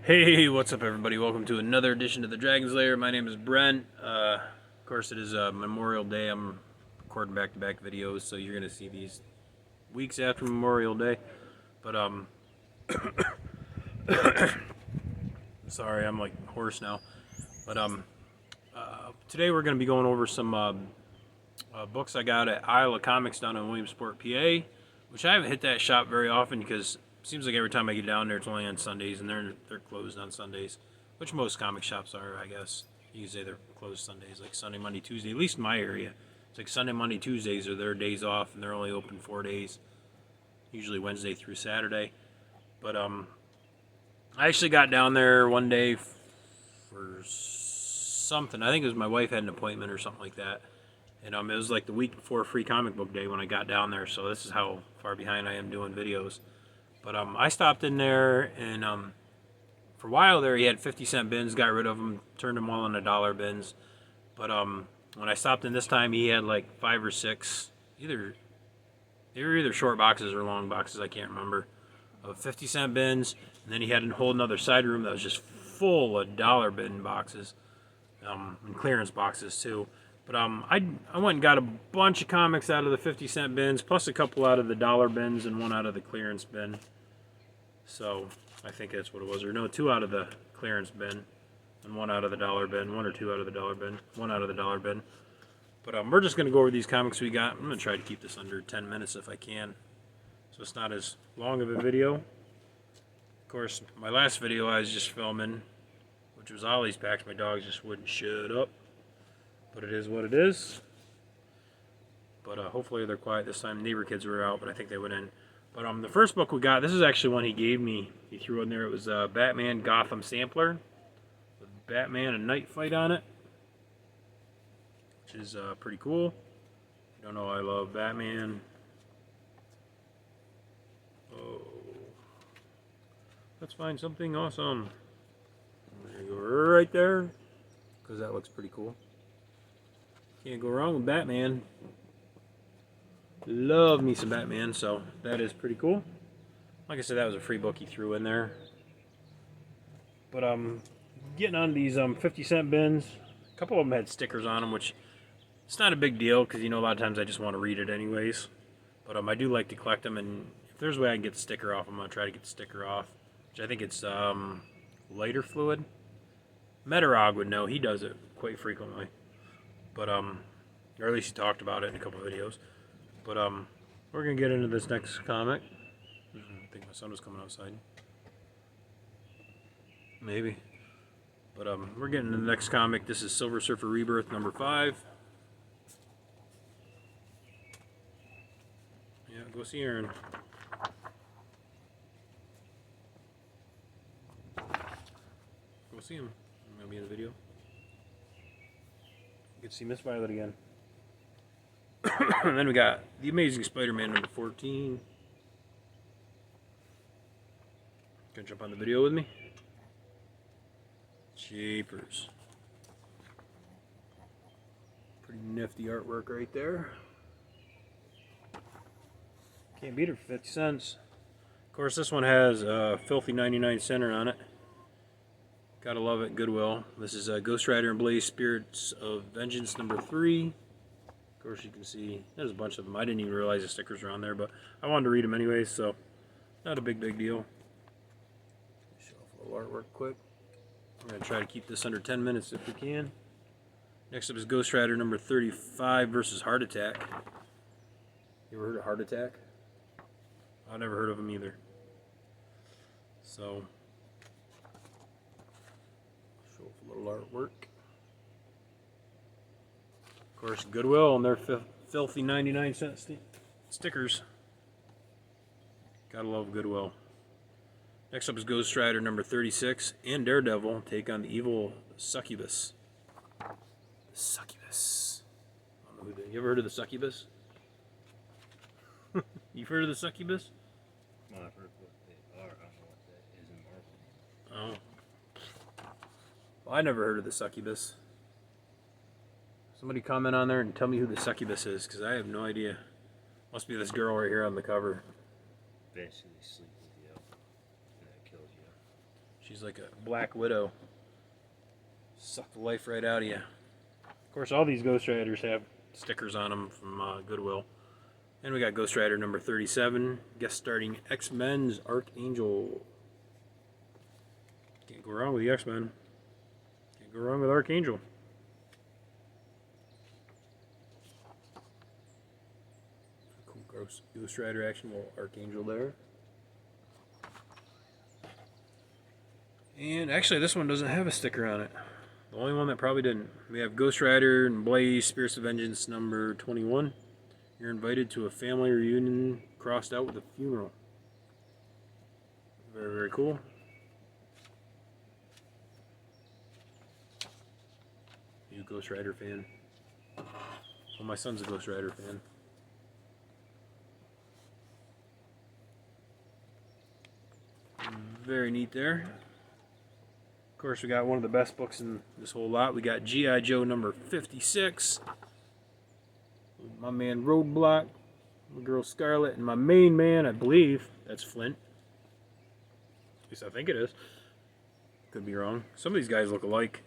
Hey, what's up everybody? Welcome to another edition of the Dragon's Lair. My name is Brent. Of course it is Memorial Day. I'm recording back-to-back videos, so you're going to see these weeks after Memorial Day. But, sorry, I'm like hoarse now. But, today we're going to be going over some books I got at Isle of Comics down in Williamsport, PA, which I haven't hit that shop very often because it seems like every time I get down there it's only on Sundays, and they're closed on Sundays, which most comic shops are, I guess. You can say they're closed Sundays, like Sunday, Monday, Tuesday, at least in my area. It's like Sunday, Monday, Tuesdays are their days off, and they're only open 4 days, usually Wednesday through Saturday. But I actually got down there one day for something. I think it was my wife had an appointment or something like that. And it was like the week before Free Comic Book Day when I got down there, so this is how far behind I am doing videos. But I stopped in there, and for a while there he had 50-cent bins, got rid of them, turned them all into dollar bins. But when I stopped in this time, he had like 5 or 6, they were either short boxes or long boxes, I can't remember, of 50-cent bins. And then he had a whole another side room that was just full of dollar bin boxes, and clearance boxes too. But I went and got a bunch of comics out of the 50-cent bins, plus a couple out of the dollar bins and one out of the clearance bin. So I think that's what it was. Or no, 2 out of the clearance bin and 1 out of the dollar bin. 1 or 2 out of the dollar bin. 1 out of the dollar bin. But we're just going to go over these comics we got. I'm going to try to keep this under 10 minutes if I can, so it's not as long of a video. Of course, my last video I was just filming, which was Ollie's packs. My dogs just wouldn't shut up. But it is what it is. But hopefully they're quiet this time. Neighbor kids were out, but I think they went in. But the first book we got, this is actually one he gave me. He threw in there. It was Batman Gotham Sampler with Batman and Night Fight on it, which is pretty cool. If you don't know, I love Batman. Oh, let's find something awesome. There you go, right there, because that looks pretty cool. Can't go wrong with Batman. Love me some Batman, so that is pretty cool. Like I said, that was a free book he threw in there. But getting on these 50-cent bins, a couple of them had stickers on them, which it's not a big deal because, you know, a lot of times I just want to read it anyways. But I do like to collect them, and if there's a way I can get the sticker off, I'm going to try to get the sticker off, which I think it's lighter fluid. Metarog would know. He does it quite frequently. But, or at least he talked about it in a couple of videos. But, we're going to get into this next comic. I think my son was coming outside. Maybe. But, we're getting into the next comic. This is Silver Surfer Rebirth number 5. Yeah, go see Aaron. Go see him. I'm going to be in the video. Get to see Miss Violet again. And then we got The Amazing Spider-Man number 14. Gonna jump on the video with me? Jeepers. Pretty nifty artwork right there. Can't beat it for 50 cents. Of course, this one has a filthy 99 center on it. Gotta love it, Goodwill. This is Ghost Rider and Blaze Spirits of Vengeance number 3. Of course, you can see there's a bunch of them. I didn't even realize the stickers were on there, but I wanted to read them anyways, so not a big deal. Show off a little artwork quick. I'm going to try to keep this under 10 minutes if we can. Next up is Ghost Rider number 35 versus Heart Attack. You ever heard of Heart Attack? I've never heard of them either. So, show off a little artwork. Of course, Goodwill and their filthy 99-cent stickers. Gotta love Goodwill. Next up is Ghost Rider number 36 and Daredevil take on the evil Succubus. Succubus. I don't know who you ever heard of the Succubus? You've heard of the Succubus? Well, I've heard what they are. I don't know what that is in Marvel. Oh. Well, I never heard of the Succubus. Somebody comment on there and tell me who the Succubus is, because I have no idea. Must be this girl right here on the cover. Basically sleep with you, and that kills you. She's like a Black Widow. Suck the life right out of you. Of course, all these Ghost Riders have stickers on them from Goodwill. And we got Ghost Rider number 37, guest starring X-Men's Archangel. Can't go wrong with the X-Men. Can't go wrong with Archangel. Cool Ghost Rider action with Archangel there. And actually, this one doesn't have a sticker on it. The only one that probably didn't. We have Ghost Rider and Blaze, Spirits of Vengeance number 21. You're invited to a family reunion crossed out with a funeral. Very, very cool. You a Ghost Rider fan? Well, my son's a Ghost Rider fan. Very neat there. Of course, we got one of the best books in this whole lot. We got G.I. Joe number 56. My man Roadblock, my girl Scarlet, and my main man, I believe, that's Flint. At least I think it is. Could be wrong. Some of these guys look alike,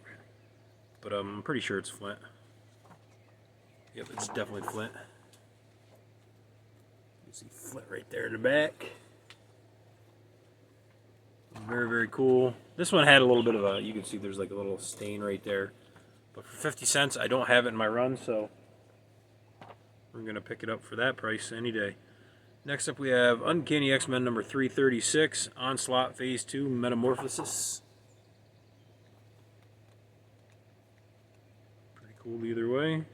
but I'm pretty sure it's Flint. Yep, it's definitely Flint. You see Flint right there in the back. Very, very cool. This one had a little bit of a, you can see there's like a little stain right there. But for 50 cents, I don't have it in my run, so we're going to pick it up for that price any day. Next up we have Uncanny X-Men number 336, Onslaught Phase 2, Metamorphosis. Pretty cool either way.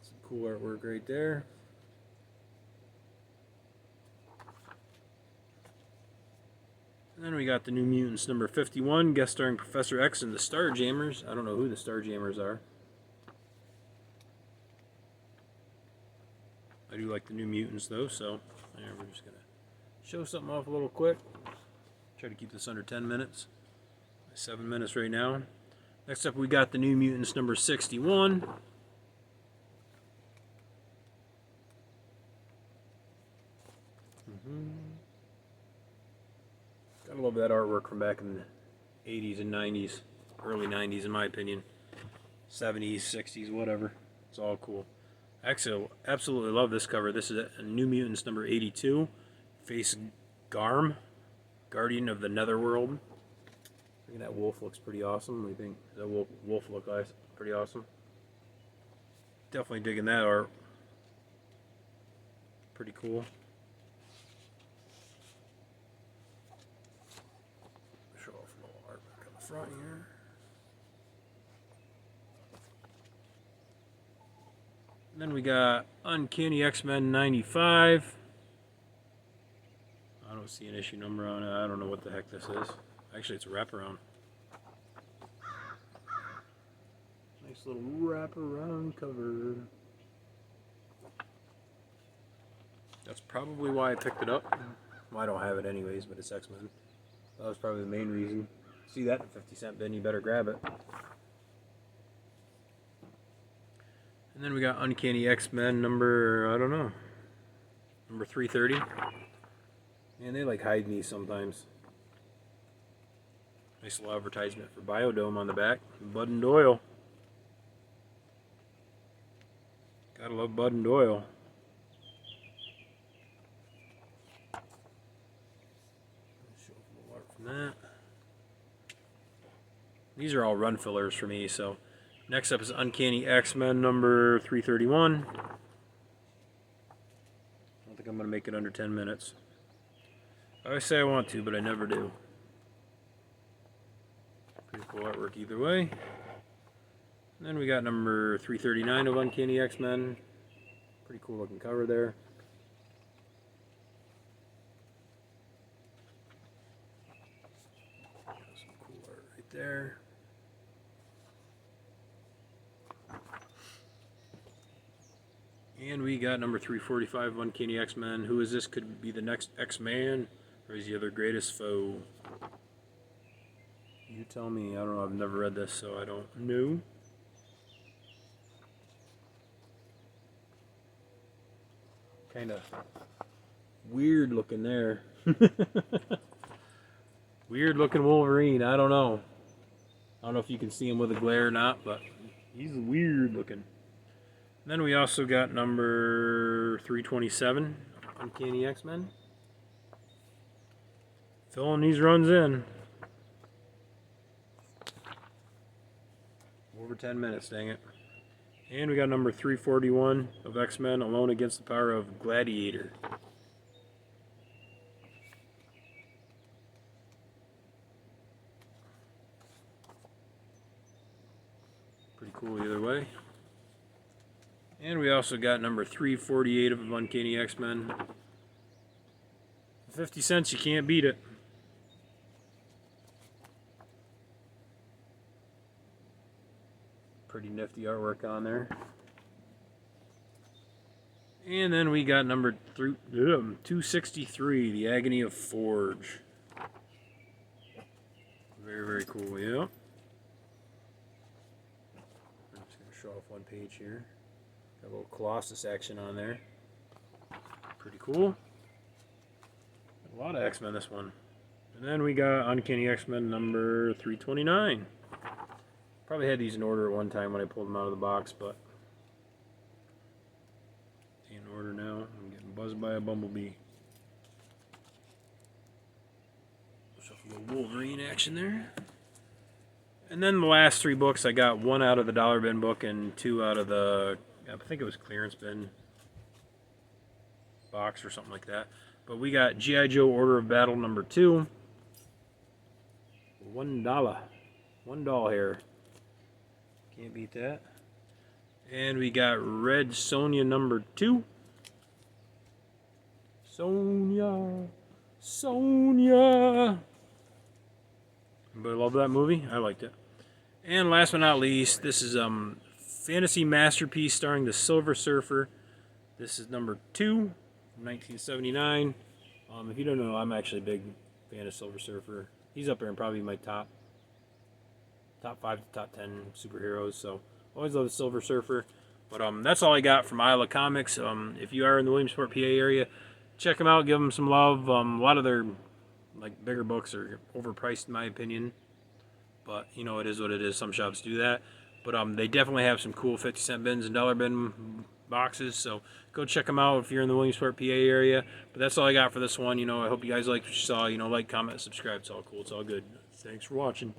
Some cool artwork right there. And then we got the New Mutants number 51, guest starring Professor X and the Starjammers. I don't know who the Starjammers are. I do like the New Mutants though, so yeah, we're just going to show something off a little quick. Try to keep this under 10 minutes. 7 minutes right now. Next up we got the New Mutants number 61. Gotta love that artwork from back in the 80s and 90s, early 90s in my opinion, 70s, 60s, whatever. It's all cool. Actually, absolutely love this cover. This is a New Mutants number 82, Face Garm, Guardian of the Netherworld. I think that wolf looks pretty awesome. What do you think? Does that wolf look pretty awesome? Definitely digging that art. Pretty cool. Show off a little artwork on the front here. And then we got Uncanny X-Men 95. I don't see an issue number on it. I don't know what the heck this is. Actually, it's a wraparound. Nice little wraparound cover. That's probably why I picked it up. Well, I don't have it anyways, but it's X-Men. That was probably the main reason. See that in a 50-cent bin, you better grab it. And then we got Uncanny X-Men number, I don't know, number 330. Man, they like hide me sometimes. Nice little advertisement for Biodome on the back. Bud and Doyle. Gotta love Bud and Doyle. Show a little art from that. These are all run fillers for me, so next up is Uncanny X-Men number 331. I don't think I'm going to make it under 10 minutes. I always say I want to, but I never do. Pretty cool artwork either way. And then we got number 339 of Uncanny X-Men. Pretty cool looking cover there. Some cool art right there. And we got number 345 of Uncanny X-Men. Who is this? Could be the next X-Man, or is he the greatest foe? You tell me. I don't know. I've never read this, so I don't know. Kind of weird looking there. Weird looking Wolverine. I don't know. I don't know if you can see him with a glare or not, but he's weird looking. And then we also got number 327, Uncanny X-Men. Filling these runs in. Over 10 minutes, dang it. And we got number 341 of X-Men, Alone Against the Power of Gladiator. Pretty cool either way. And we also got number 348 of Uncanny X-Men. 50 cents, you can't beat it. Pretty nifty artwork on there. And then we got number 263, The Agony of Forge. Very, very cool, yeah. I'm just going to show off one page here. Got a little Colossus action on there. Pretty cool. A lot of X-Men this one. And then we got Uncanny X-Men number 329. Probably had these in order at one time when I pulled them out of the box, but in order now. I'm getting buzzed by a bumblebee. Show a little Wolverine action there. And then the last three books, I got one out of the dollar bin book and two out of the, I think it was clearance bin box or something like that. But we got G.I. Joe Order of Battle number 2. $1. $1 here. Can't beat that. And we got Red Sonja number 2. Sonja. But I love that movie. I liked it. And last but not least, this is Fantasy Masterpiece starring the Silver Surfer. This is number 2 from 1979. If you don't know, I'm actually a big fan of Silver Surfer. He's up there in probably my top 5 to top 10 superheroes. So always love the Silver Surfer. But that's all I got from Isla Comics. If you are in the Williamsport, PA area, check them out. Give them some love. A lot of their bigger books are overpriced in my opinion. But you know, it is what it is. Some shops do that. But they definitely have some cool 50-cent bins and dollar bin boxes. So go check them out if you're in the Williamsport, PA area. But that's all I got for this one. You know, I hope you guys liked what you saw. You know, like, comment, subscribe. It's all cool. It's all good. Thanks for watching.